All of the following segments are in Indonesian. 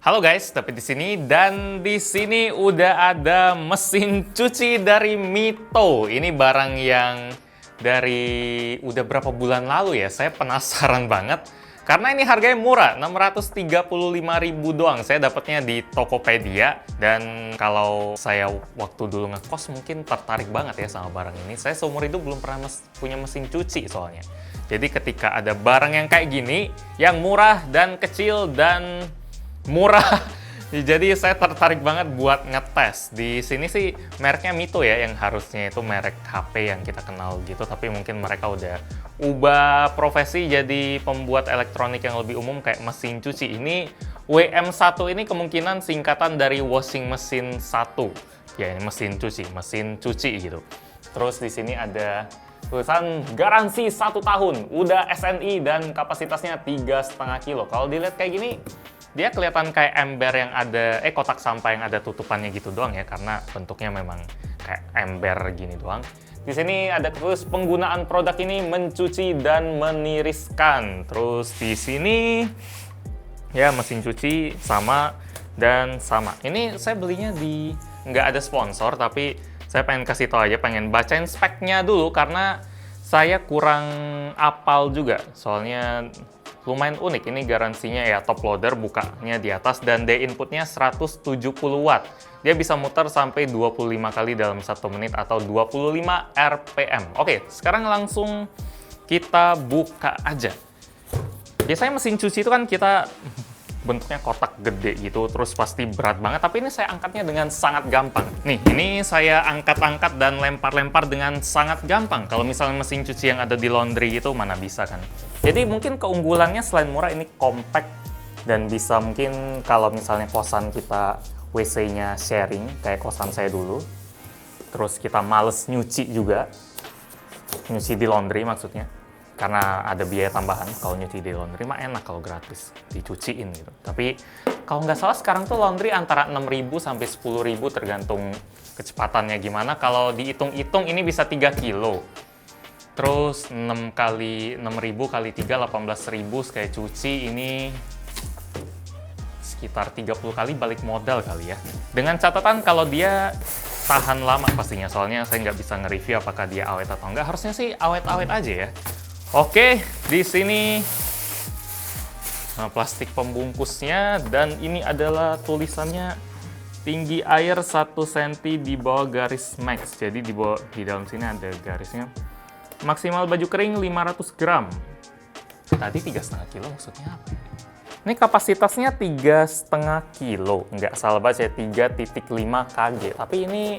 Halo guys, tapi di sini udah ada mesin cuci dari Mito. Ini barang yang dari udah berapa bulan lalu ya. Saya penasaran banget karena ini harganya murah, 635.000 doang. Saya dapatnya di Tokopedia dan kalau saya waktu dulu ngekos mungkin tertarik banget ya sama barang ini. Saya seumur hidup belum pernah punya mesin cuci soalnya. Jadi ketika ada barang yang kayak gini, yang murah dan kecil dan murah, jadi saya tertarik banget buat ngetes. Di sini sih mereknya Mito ya, yang harusnya itu merek HP yang kita kenal gitu, tapi mungkin mereka udah ubah profesi jadi pembuat elektronik yang lebih umum kayak mesin cuci. Ini WM1 ini kemungkinan singkatan dari washing machine 1. Ya, ini mesin cuci gitu. Terus di sini ada tulisan garansi 1 tahun, udah SNI dan kapasitasnya 3,5 kilo. Kalau dilihat kayak gini, dia kelihatan kayak ember yang ada, kotak sampah yang ada tutupannya gitu doang ya, karena bentuknya memang kayak ember gini doang. Di sini ada terus penggunaan produk ini mencuci dan meniriskan. Terus di sini ya mesin cuci sama dan sama. Ini saya belinya di nggak ada sponsor, tapi saya pengen kasih tahu aja, pengen bacain speknya dulu karena saya kurang apal juga. Soalnya lumayan unik, ini garansinya ya top loader, bukanya di atas, dan D inputnya 170 watt. Dia bisa muter sampai 25 kali dalam 1 menit atau 25 RPM. Oke, sekarang langsung kita buka aja. Biasanya mesin cuci itu kan kita bentuknya kotak gede gitu, terus pasti berat banget, tapi ini saya angkatnya dengan sangat gampang. Nih, ini saya angkat-angkat dan lempar-lempar dengan sangat gampang. Kalau misalnya mesin cuci yang ada di laundry itu mana bisa kan. Jadi mungkin keunggulannya selain murah, ini compact dan bisa mungkin kalau misalnya kosan kita WC-nya sharing, kayak kosan saya dulu, terus kita males nyuci juga, nyuci di laundry maksudnya, karena ada biaya tambahan. Kalau nyuci di laundry mah enak kalau gratis dicuciin gitu. Tapi kalau nggak salah sekarang tuh laundry antara 6.000 sampai 10.000 tergantung kecepatannya gimana. Kalau dihitung-hitung ini bisa 3 kilo. Terus 6 kali 6.000 kali 3 18.000 sekali cuci, ini sekitar 30 kali balik modal kali ya. Dengan catatan kalau dia tahan lama pastinya, soalnya saya nggak bisa nge-review apakah dia awet atau enggak. Harusnya sih awet-awet aja ya. Oke, di sini plastik pembungkusnya, dan ini adalah tulisannya tinggi air 1 cm di bawah garis max. Jadi di dalam sini ada garisnya. Maksimal baju kering 500 gram. Tadi 3,5 kilo maksudnya apa? Ini kapasitasnya 3,5 kilo. Nggak salah baca ya, 3,5 kg. Tapi ini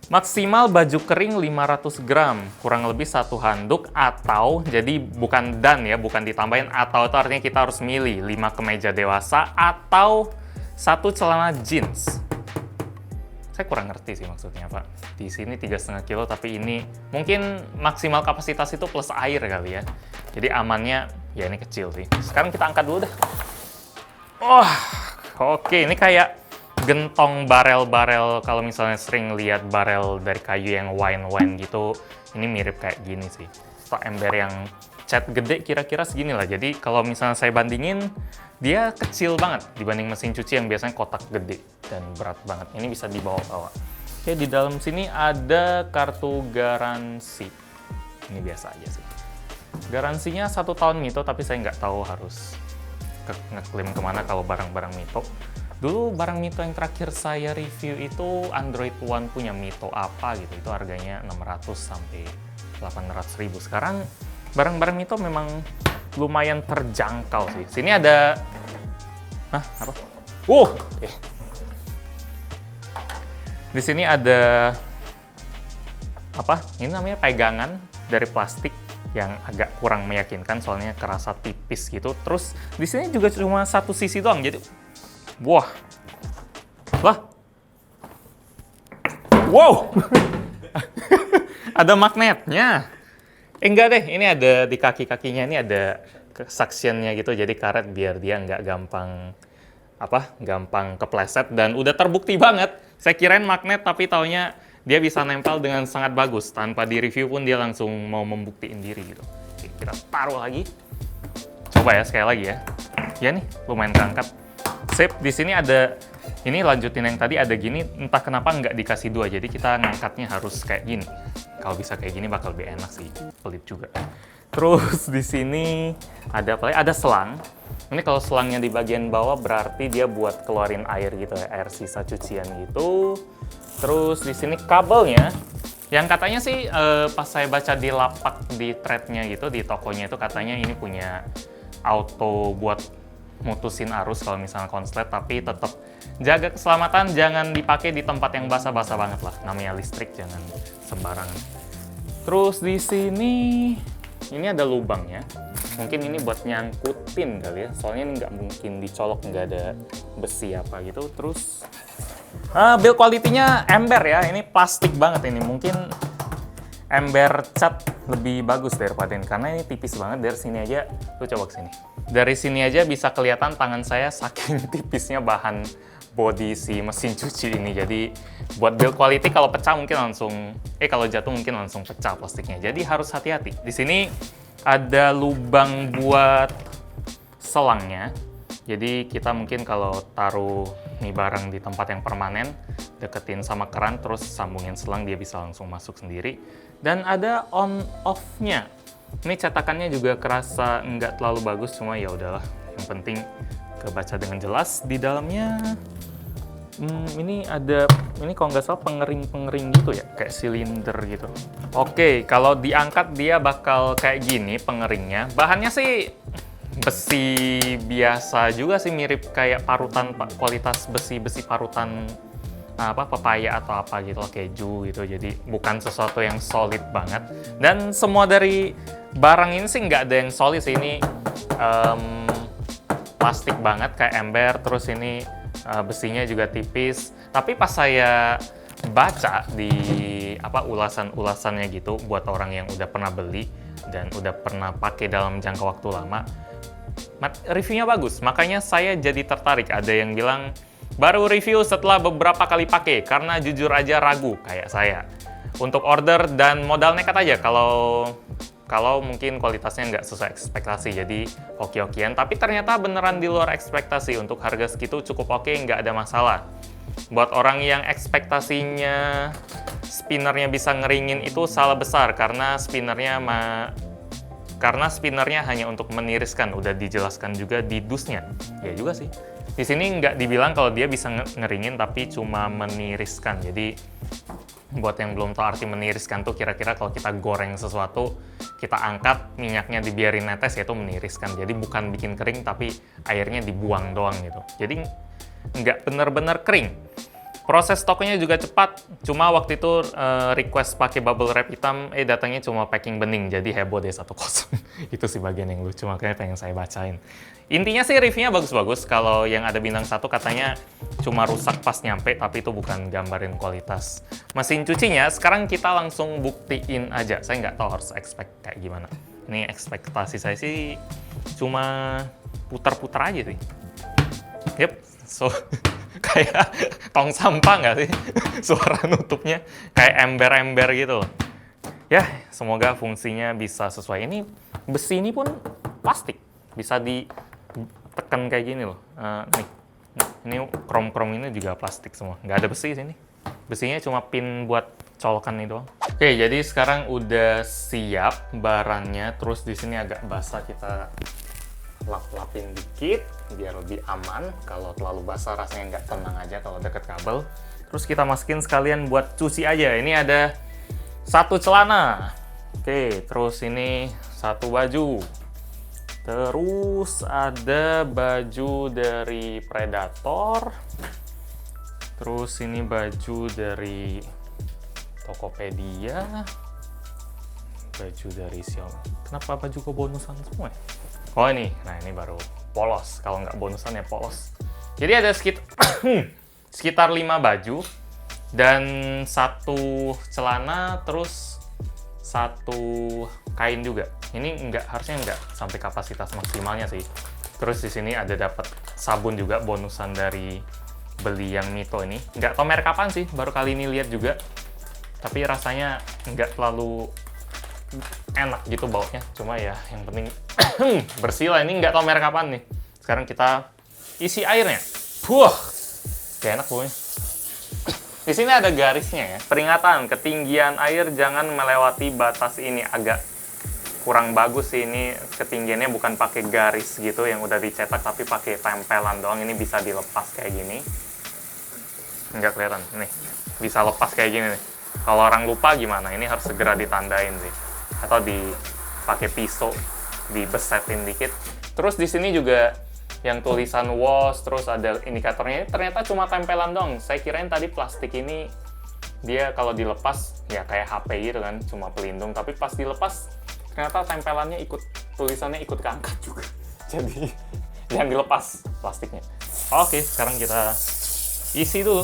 maksimal baju kering 500 gram, kurang lebih 1 handuk, atau jadi bukan dan ya, bukan ditambahin, atau itu artinya kita harus milih 5 kemeja dewasa atau 1 celana jeans. Saya kurang ngerti sih maksudnya Pak. Di sini 3,5 kilo, tapi ini mungkin maksimal kapasitas itu plus air kali ya. Jadi amannya ya ini kecil sih. Sekarang kita angkat dulu dah. Oke, ini kayak gentong barel-barel. Kalau misalnya sering lihat barel dari kayu yang wine gitu, ini mirip kayak gini sih. Atau ember yang cat gede kira-kira segini lah. Jadi kalau misalnya saya bandingin, dia kecil banget dibanding mesin cuci yang biasanya kotak gede dan berat banget. Ini bisa dibawa-bawa. Oke, di dalam sini ada kartu garansi. Ini biasa aja sih. Garansinya 1 tahun Mito, tapi saya nggak tahu harus ngeklaim kemana kalau barang-barang Mito. Dulu barang Mito yang terakhir saya review itu Android One punya Mito apa gitu. Itu harganya 600 sampai 800 ribu. Sekarang barang-barang Mito memang lumayan terjangkau sih. Sini ada... Hah? Apa? Di sini ada... Apa? Ini namanya pegangan dari plastik yang agak kurang meyakinkan, soalnya kerasa tipis gitu. Terus di sini juga cuma 1 sisi doang, jadi... Wah! Lah! Wow! Ada magnetnya! Enggak deh, ini ada di kaki-kakinya, ini ada suctionnya gitu, jadi karet biar dia nggak gampang kepleset, dan udah terbukti banget. Saya kirain magnet, tapi taunya dia bisa nempel dengan sangat bagus. Tanpa di review pun dia langsung mau membuktiin diri gitu. Oke, kita taruh lagi. Coba ya, sekali lagi ya. Ya nih, lumayan keangkat. Sip, di sini ada, ini lanjutin yang tadi ada gini, entah kenapa nggak dikasih dua, jadi kita ngangkatnya harus kayak gini. Kalau bisa kayak gini bakal lebih enak sih, pelit juga. Terus di sini ada apa lagi? Ada selang. Ini kalau selangnya di bagian bawah berarti dia buat keluarin air gitu ya, air sisa cucian gitu. Terus di sini kabelnya, yang katanya sih pas saya baca di lapak di threadnya gitu, di tokonya itu katanya ini punya auto buat mutusin arus kalau misalnya konslet, tapi tetap jaga keselamatan, jangan dipakai di tempat yang basah-basah banget lah. Namanya listrik, jangan sembarangan. Terus di sini ini ada lubangnya. Mungkin ini buat nyangkutin kali ya, soalnya ini nggak mungkin dicolok, nggak ada besi apa gitu. Terus build quality-nya ember ya, ini plastik banget ini. Mungkin ember cat lebih bagus daripada ini, karena ini tipis banget. Dari sini aja, lu coba ke sini. Dari sini aja bisa kelihatan tangan saya saking tipisnya bahan body si mesin cuci ini. Jadi buat build quality kalau pecah mungkin langsung, kalau jatuh mungkin langsung pecah plastiknya. Jadi harus hati-hati. Di sini ada lubang buat selangnya. Jadi kita mungkin kalau taruh nih barang di tempat yang permanen, deketin sama keran, terus sambungin selang, dia bisa langsung masuk sendiri. Dan ada on-off-nya. Ini cetakannya juga kerasa nggak terlalu bagus, cuma ya udahlah. Yang penting kebaca dengan jelas. Di dalamnya, ini ada, ini kalau nggak salah pengering-pengering gitu ya, kayak silinder gitu. Oke, kalau diangkat dia bakal kayak gini pengeringnya. Bahannya sih besi biasa juga sih, mirip kayak parutan, kualitas besi-besi parutan papaya atau apa gitu, keju gitu. Jadi bukan sesuatu yang solid banget. Dan semua dari barang ini sih nggak ada yang solid sih. Ini plastik banget kayak ember. Terus ini besinya juga tipis. Tapi pas saya baca di ulasan-ulasannya gitu buat orang yang udah pernah beli dan udah pernah pakai dalam jangka waktu lama, reviewnya bagus. Makanya saya jadi tertarik. Ada yang bilang baru review setelah beberapa kali pakai karena jujur aja ragu kayak saya untuk order dan modal nekat aja kalau mungkin kualitasnya nggak sesuai ekspektasi, jadi oke-okean. Tapi ternyata beneran di luar ekspektasi. Untuk harga segitu cukup oke, nggak ada masalah. Buat orang yang ekspektasinya spinnernya bisa ngeringin, itu salah besar, karena spinnernya hanya untuk meniriskan. Udah dijelaskan juga di dusnya. Ya juga sih. Di sini nggak dibilang kalau dia bisa ngeringin, tapi cuma meniriskan. Jadi buat yang belum tahu arti meniriskan tuh, kira-kira kalau kita goreng sesuatu, kita angkat, minyaknya dibiarin netes, yaitu meniriskan. Jadi bukan bikin kering, tapi airnya dibuang doang gitu. Jadi nggak bener-bener kering. Proses tokonya juga cepat, cuma waktu itu request pakai bubble wrap hitam, datangnya cuma packing bening, jadi heboh deh 1-0. Itu sih bagian yang lucu, makanya pengen saya bacain. Intinya sih reviewnya bagus-bagus. Kalau yang ada bintang 1 katanya cuma rusak pas nyampe, tapi itu bukan gambarin kualitas mesin cucinya. Sekarang kita langsung buktiin aja. Saya nggak tahu harus expect kayak gimana. Ini ekspektasi saya sih cuma putar-putar aja sih. Yep, so kayak tong sampah nggak sih? Suara nutupnya kayak ember-ember gitu. Ya, semoga fungsinya bisa sesuai. Ini besi ini pun plastik, bisa ditekan kayak gini loh. Nih, ini krom-krom ini juga plastik semua, nggak ada besi sini. Besinya cuma pin buat colokan nih doang. Oke, jadi sekarang udah siap barangnya. Terus di sini agak basah, kita lap-lapin dikit biar lebih aman. Kalau terlalu basah rasanya nggak tenang aja kalau deket kabel. Terus kita masukin sekalian buat cuci aja. Ini ada 1 celana. Oke, terus ini 1 baju. Terus ada baju dari Predator. Terus ini baju dari Tokopedia. Baju dari Xiaomi. Kenapa baju kok bonusan semua ya? Oh ini, nah ini baru polos. Kalau nggak bonusan ya polos. Jadi ada sekitar 5 baju dan 1 celana, terus 1 kain juga. Ini harusnya nggak sampai kapasitas maksimalnya sih. Terus di sini ada dapat sabun juga bonusan dari beli yang Mito ini. Nggak tahu merek kapan sih, baru kali ini lihat juga. Tapi rasanya nggak terlalu enak gitu baunya, cuma ya yang penting bersih lah. Ini nggak tahu merek apaan nih. Sekarang kita isi airnya. Wah, gak enak pokoknya. Di sini ada garisnya ya. Peringatan, ketinggian air jangan melewati batas ini. Agak kurang bagus sih ini, ketinggiannya bukan pakai garis gitu yang udah dicetak, tapi pakai tempelan doang. Ini bisa dilepas kayak gini. Nggak kelihatan, nih. Bisa lepas kayak gini nih. Kalau orang lupa gimana? Ini harus segera ditandain sih. Atau dipakai pisau, dibesetin dikit. Terus di sini juga yang tulisan wash, terus ada indikatornya, ternyata cuma tempelan dong. Saya kirain tadi plastik ini dia kalau dilepas ya kayak HP gitu kan, cuma pelindung, tapi pas dilepas ternyata tempelannya ikut, tulisannya ikut keangkat juga. Jadi jangan dilepas plastiknya. Oke, sekarang kita isi dulu.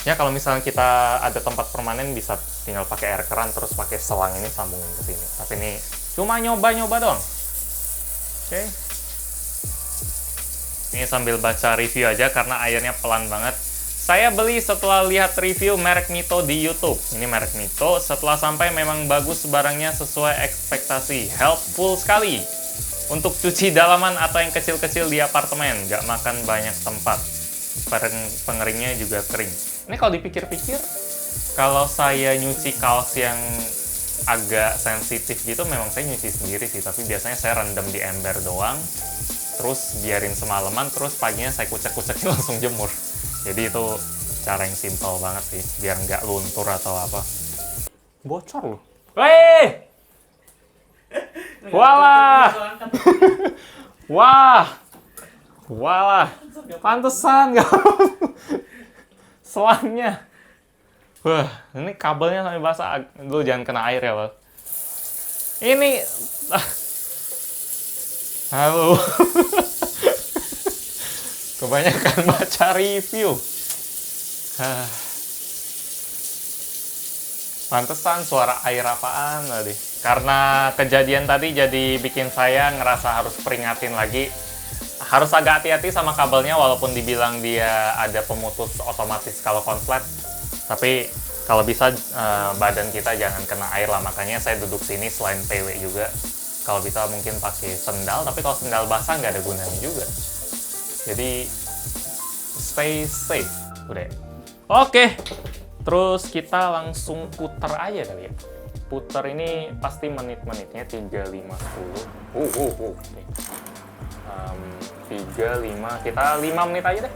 Ya kalau misalnya kita ada tempat permanen bisa tinggal pakai air keran terus pakai selang ini sambungin ke sini. Tapi ini cuma nyoba-nyoba doang. Oke. Ini sambil baca review aja karena airnya pelan banget. Saya beli setelah lihat review merek Mito di YouTube. Ini merek Mito, setelah sampai memang bagus barangnya sesuai ekspektasi. Helpful sekali untuk cuci dalaman atau yang kecil-kecil di apartemen. Nggak makan banyak tempat. Pengeringnya juga kering. Ini kalau dipikir-pikir, kalau saya nyuci kaos yang agak sensitif gitu, memang saya nyuci sendiri sih. Tapi biasanya saya rendam di ember doang. Terus biarin semalaman, terus paginya saya kucek-kucekin langsung jemur. Jadi itu cara yang simpel banget sih, biar nggak luntur atau apa. Bocor loh. Weh! Walah! Wah! Walah! Pantesan nggak selangnya. Wah, ini kabelnya sampai basah. Lu jangan kena air ya, Bang. Ini... Halo. Kebanyakan baca review. Pantesan suara air apaan tadi. Karena kejadian tadi jadi bikin saya ngerasa harus peringatin lagi. Harus agak hati-hati sama kabelnya walaupun dibilang dia ada pemutus otomatis kalau konslet. Tapi kalau bisa badan kita jangan kena air lah. Makanya saya duduk sini selain PW juga. Kalau bisa mungkin pakai sendal, tapi kalau sendal basah nggak ada gunanya juga. Jadi stay safe, udah. Oke, terus kita langsung puter aja kali ya. Puter ini pasti menit-menitnya 3, 5, 10. 3, 5, kita 5 menit aja deh.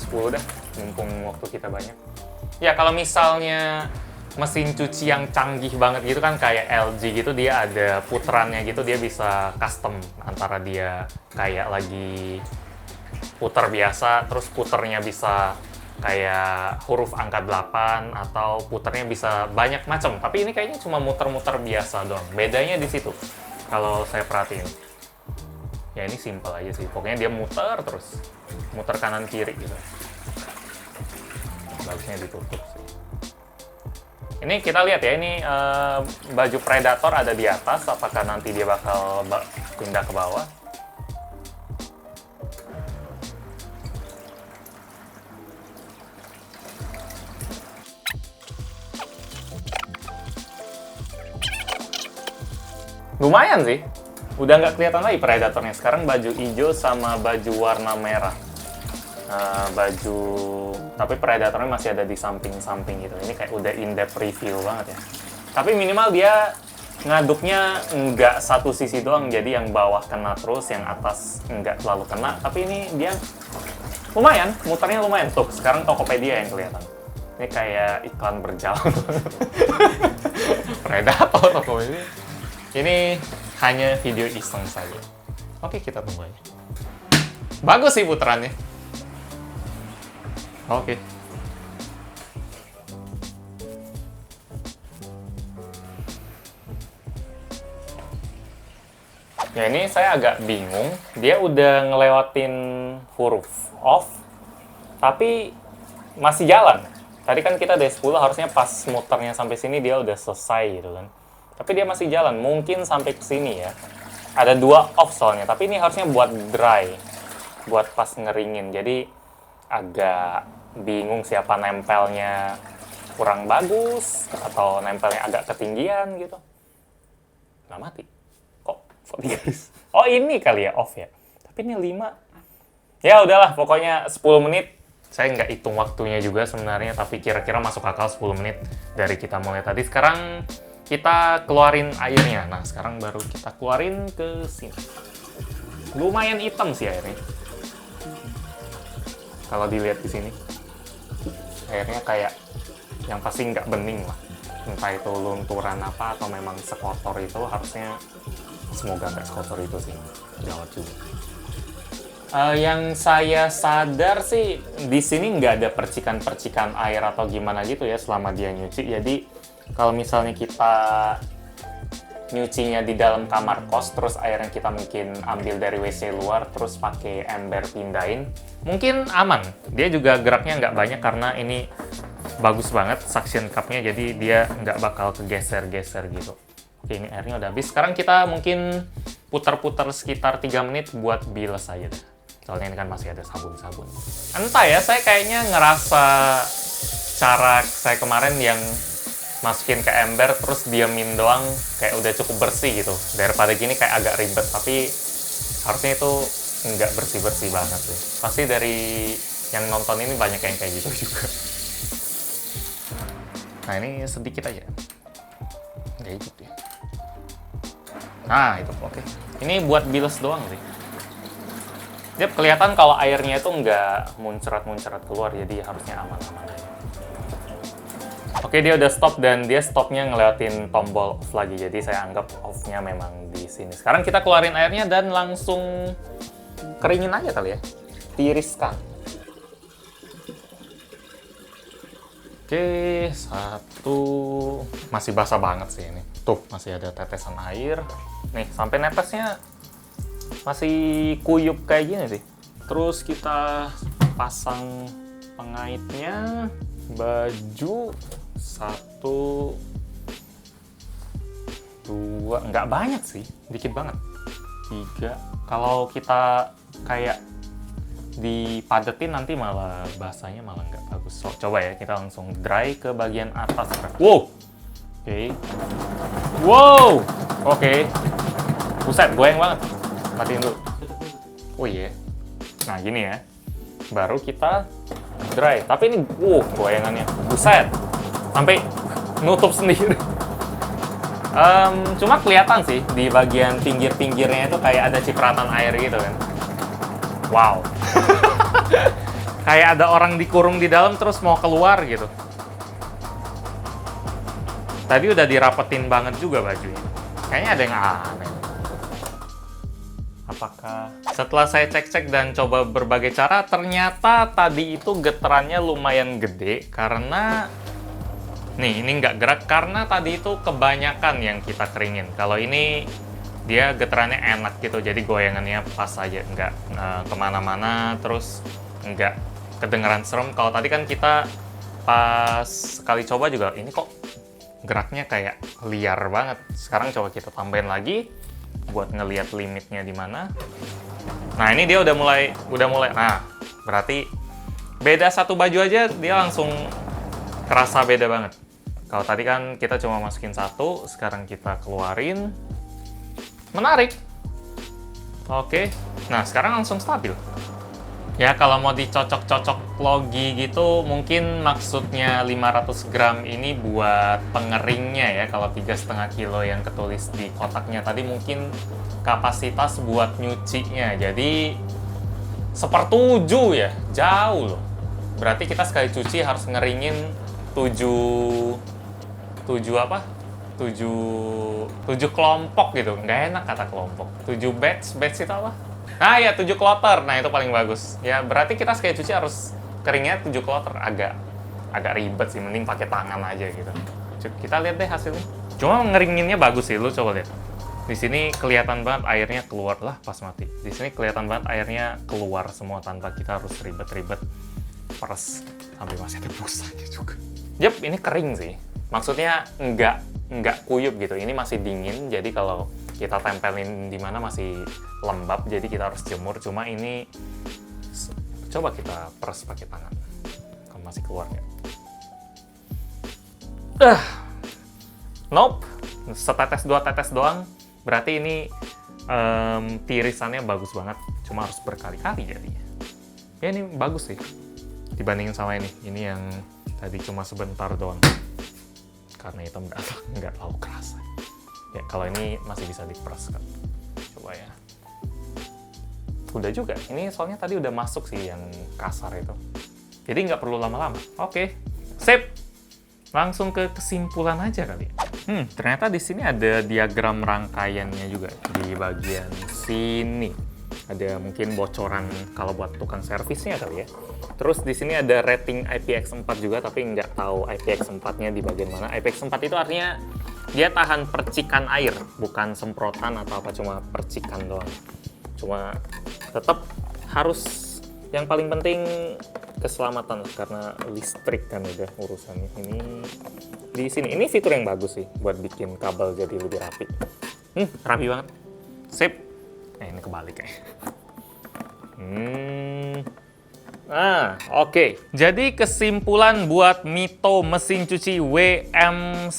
10 deh, mumpung waktu kita banyak. Ya kalau misalnya mesin cuci yang canggih banget gitu kan kayak LG gitu, dia ada puterannya gitu, dia bisa custom antara dia kayak lagi puter biasa terus puternya bisa kayak huruf angka 8 atau puternya bisa banyak macam, tapi ini kayaknya cuma muter-muter biasa doang. Bedanya di situ kalau saya perhatiin. Ya ini simple aja sih, pokoknya dia muter terus, muter kanan kiri gitu. Bagusnya ditutup sih. Ini kita lihat ya, ini baju Predator ada di atas, apakah nanti dia bakal pindah ke bawah? Lumayan sih, udah nggak kelihatan lagi Predatornya. Sekarang baju hijau sama baju warna merah. Baju, tapi Predatornya masih ada di samping-samping gitu. Ini kayak udah in-depth review banget ya. Tapi minimal dia ngaduknya nggak satu sisi doang, jadi yang bawah kena terus, yang atas nggak terlalu kena. Tapi ini dia lumayan, muternya lumayan. Tuh, sekarang Tokopedia yang kelihatan. Ini kayak iklan berjalan. Predator Tokopedia. Ini hanya video iseng saja. Oke, kita tunggu aja. Bagus sih puterannya. Oke. Ya ini saya agak bingung. Dia udah ngelewatin huruf off, tapi masih jalan. Tadi kan kita dari 10, harusnya pas muternya sampai sini dia udah selesai gitu kan. Tapi dia masih jalan, mungkin sampai ke sini ya. Ada 2 off soalnya, tapi ini harusnya buat dry, buat pas ngeringin. Jadi agak bingung siapa nempelnya kurang bagus atau nempelnya agak ketinggian gitu. Nggak mati. Kok Oh ini kali ya off ya. Tapi ini 5. Ya udahlah, pokoknya 10 menit. Saya nggak hitung waktunya juga sebenarnya, tapi kira-kira masuk akal 10 menit dari kita mulai tadi. Sekarang kita keluarin airnya. Nah, sekarang baru kita keluarin ke sini. Lumayan hitam sih airnya. Kalau dilihat di sini, airnya kayak yang pasti nggak bening lah. Entah itu lunturan apa atau memang sekotor itu, harusnya semoga nggak sekotor itu sih. Gawat juga. Yang saya sadar sih di sini nggak ada percikan-percikan air atau gimana gitu ya selama dia nyuci. Jadi kalau misalnya kita nyucinya di dalam kamar kos, terus airnya kita mungkin ambil dari WC luar, terus pakai ember pindahin, mungkin aman. Dia juga geraknya nggak banyak karena ini bagus banget suction cupnya, jadi dia nggak bakal kegeser-geser gitu. Oke, ini airnya udah habis. Sekarang kita mungkin putar-putar sekitar 3 menit buat bilas aja deh. Soalnya ini kan masih ada sabun-sabun. Entah ya, saya kayaknya ngerasa cara saya kemarin yang masukin ke ember terus diamin doang kayak udah cukup bersih gitu. Daripada gini kayak agak ribet, tapi harusnya itu nggak bersih-bersih banget sih. Pasti dari yang nonton ini banyak yang kayak gitu juga. Nah, ini sedikit aja. Kayak gitu ya. Nah, itu oke. Ini buat bilas doang sih. Dia kelihatan kalau airnya itu nggak muncrat-muncrat keluar, jadi harusnya aman-aman aja. Oke, dia udah stop dan dia stopnya ngelewatin tombol off lagi, jadi saya anggap off-nya memang di sini. Sekarang kita keluarin airnya dan langsung keringin aja kali ya. Tiriskan. Oke, 1. Masih basah banget sih ini. Tuh, masih ada tetesan air. Nih, sampai netesnya masih kuyup kayak gini sih. Terus kita pasang pengaitnya. Baju 1, 2, nggak banyak sih, dikit banget. 3. Kalau kita kayak dipadetin nanti malah basahnya malah nggak bagus. So, coba ya, kita langsung dry ke bagian atas. Wow, oke. Wow, oke. Buset, goyang banget. Matiin dulu. Oh iya. Nah, gini ya. Baru kita dry. Tapi ini, goyangannya. Buset. Sampai nutup sendiri. Cuma kelihatan sih di bagian pinggir-pinggirnya itu kayak ada cipratan air gitu kan. Wow. Kayak ada orang dikurung di dalam terus mau keluar gitu. Tadi udah dirapetin banget juga bajunya. Kayaknya ada yang aneh. Apakah setelah saya cek-cek dan coba berbagai cara, ternyata tadi itu getarannya lumayan gede karena nih, ini nggak gerak karena tadi itu kebanyakan yang kita keringin. Kalau ini dia getarannya enak gitu, jadi goyangannya pas aja, nggak kemana-mana, terus nggak kedengeran serem. Kalau tadi kan kita pas sekali coba juga, ini kok geraknya kayak liar banget. Sekarang coba kita tambahin lagi buat ngelihat limitnya di mana. Nah, ini dia udah mulai. Nah, berarti beda satu baju aja dia langsung kerasa beda banget. Kalau tadi kan kita cuma masukin 1, sekarang kita keluarin. Menarik. Oke. Nah, sekarang langsung stabil. Ya, kalau mau dicocok-cocok logi gitu, mungkin maksudnya 500 gram ini buat pengeringnya ya. Kalau 3,5 kilo yang ketulis di kotaknya tadi mungkin kapasitas buat nyucinya. Jadi, 1/7 ya, jauh loh. Berarti kita sekali cuci harus ngeringin 7 kelompok gitu. Nggak enak kata kelompok. 7 batch itu apa? Ah ya, 7 kloter. Nah, itu paling bagus. Ya, berarti kita sekali cuci harus keringnya 7 kloter. Agak ribet sih, mending pakai tangan aja gitu. Kita lihat deh hasilnya. Cuma ngeringinnya bagus sih, lu coba lihat. Di sini kelihatan banget airnya keluar lah pas mati. Di sini kelihatan banget airnya keluar semua tanpa kita harus ribet-ribet peres. Sampai masih ada busanya juga. Yap, ini kering sih. Maksudnya nggak kuyup gitu. Ini masih dingin, jadi kalau kita tempelin di mana masih lembab, jadi kita harus jemur. Cuma ini coba kita peres pakai tangan. Kalau masih keluar nggak? Nope. Setetes 2 tetes doang. Berarti ini Tirisannya bagus banget, cuma harus berkali-kali jadinya. Ya ini bagus sih, dibandingin sama ini. Ini yang tadi cuma sebentar doang. Karena hitam nggak terlalu kerasa. Ya kalau ini masih bisa diperas kan. Coba ya. Udah juga, ini soalnya tadi udah masuk sih yang kasar itu. Jadi nggak perlu lama-lama. Oke, sip. Langsung ke kesimpulan aja kali. Ternyata di sini ada diagram rangkaiannya juga di bagian sini. Ada mungkin bocoran kalau buat tukang servisnya kali ya. Terus di sini ada rating IPX4 juga, tapi nggak tahu IPX4-nya di bagian mana. IPX4 itu artinya dia tahan percikan air, bukan semprotan atau apa, cuma percikan doang. Cuma tetap harus, yang paling penting keselamatan karena listrik kan udah urusannya. Ini di sini, ini fitur yang bagus sih buat bikin kabel jadi lebih rapi. Rapi banget. Sip. Ini kebalik ya. Oke. Jadi kesimpulan buat Mito mesin cuci WM1.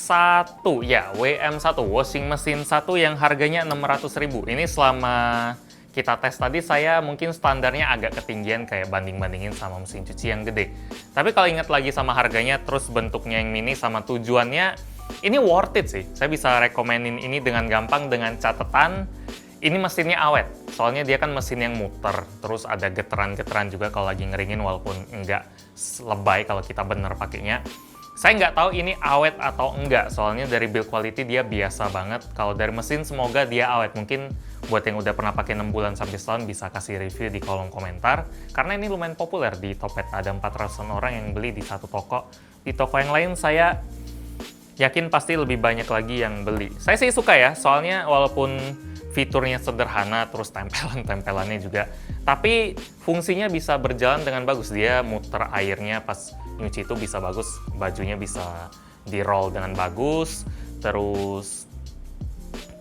Ya, WM1, washing machine 1 yang harganya 600.000. Ini selama kita tes tadi, saya mungkin standarnya agak ketinggian kayak banding-bandingin sama mesin cuci yang gede. Tapi kalau ingat lagi sama harganya, terus bentuknya yang mini sama tujuannya, ini worth it sih. Saya bisa rekomenin ini dengan gampang, dengan catatan ini mesinnya awet. Soalnya dia kan mesin yang muter, terus ada getaran-getaran juga kalau lagi ngeringin, walaupun nggak lebay kalau kita bener pakainya. Saya nggak tahu ini awet atau enggak, soalnya dari build quality dia biasa banget. Kalau dari mesin semoga dia awet. Mungkin buat yang udah pernah pakai 6 bulan sampai setahun bisa kasih review di kolom komentar. Karena ini lumayan populer di Topet, ada 400-an orang yang beli di satu toko. Di toko yang lain saya yakin pasti lebih banyak lagi yang beli. Saya sih suka ya, soalnya walaupun fiturnya sederhana, terus tempelan-tempelannya juga, tapi fungsinya bisa berjalan dengan bagus. Dia muter airnya pas nyuci itu bisa bagus, bajunya bisa di-roll dengan bagus, terus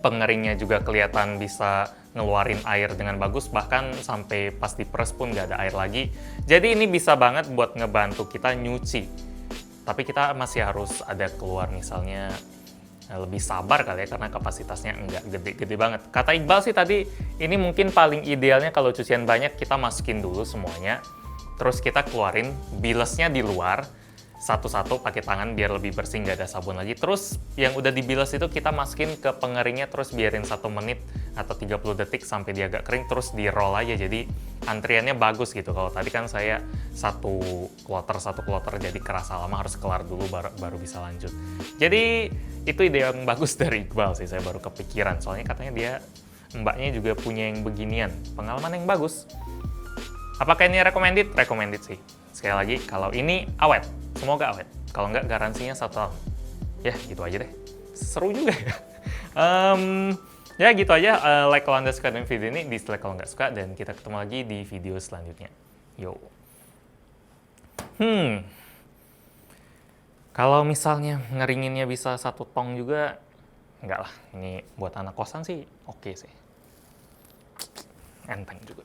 pengeringnya juga kelihatan bisa ngeluarin air dengan bagus, bahkan sampai pas diperes pun nggak ada air lagi. Jadi ini bisa banget buat ngebantu kita nyuci. Tapi kita masih harus ada keluar misalnya lebih sabar kali ya, karena kapasitasnya nggak gede-gede banget. Kata Iqbal sih tadi, ini mungkin paling idealnya kalau cucian banyak kita masukin dulu semuanya, terus kita keluarin, bilesnya di luar, satu-satu pakai tangan biar lebih bersih, nggak ada sabun lagi. Terus yang udah dibilas itu kita masukin ke pengeringnya, terus biarin 1 menit atau 30 detik sampai dia agak kering, terus di roll aja. Jadi antriannya bagus gitu. Kalau tadi kan saya satu kloter, jadi kerasa lama, harus kelar dulu baru bisa lanjut. Jadi itu ide yang bagus dari Iqbal sih, saya baru kepikiran. Soalnya katanya dia, mbaknya juga punya yang beginian. Pengalaman yang bagus. Apakah ini recommended? Recommended sih. Sekali lagi, kalau ini awet. Semoga awet. Kalau nggak, garansinya 1 tahun. Ya, gitu aja deh. Seru juga ya. Ya, gitu aja. Like kalau Anda suka dengan video ini, dislike kalau nggak suka, dan kita ketemu lagi di video selanjutnya. Yo. Kalau misalnya ngeringinnya bisa 1 tong juga, nggak lah. Ini buat anak kosan sih oke sih. Enteng juga.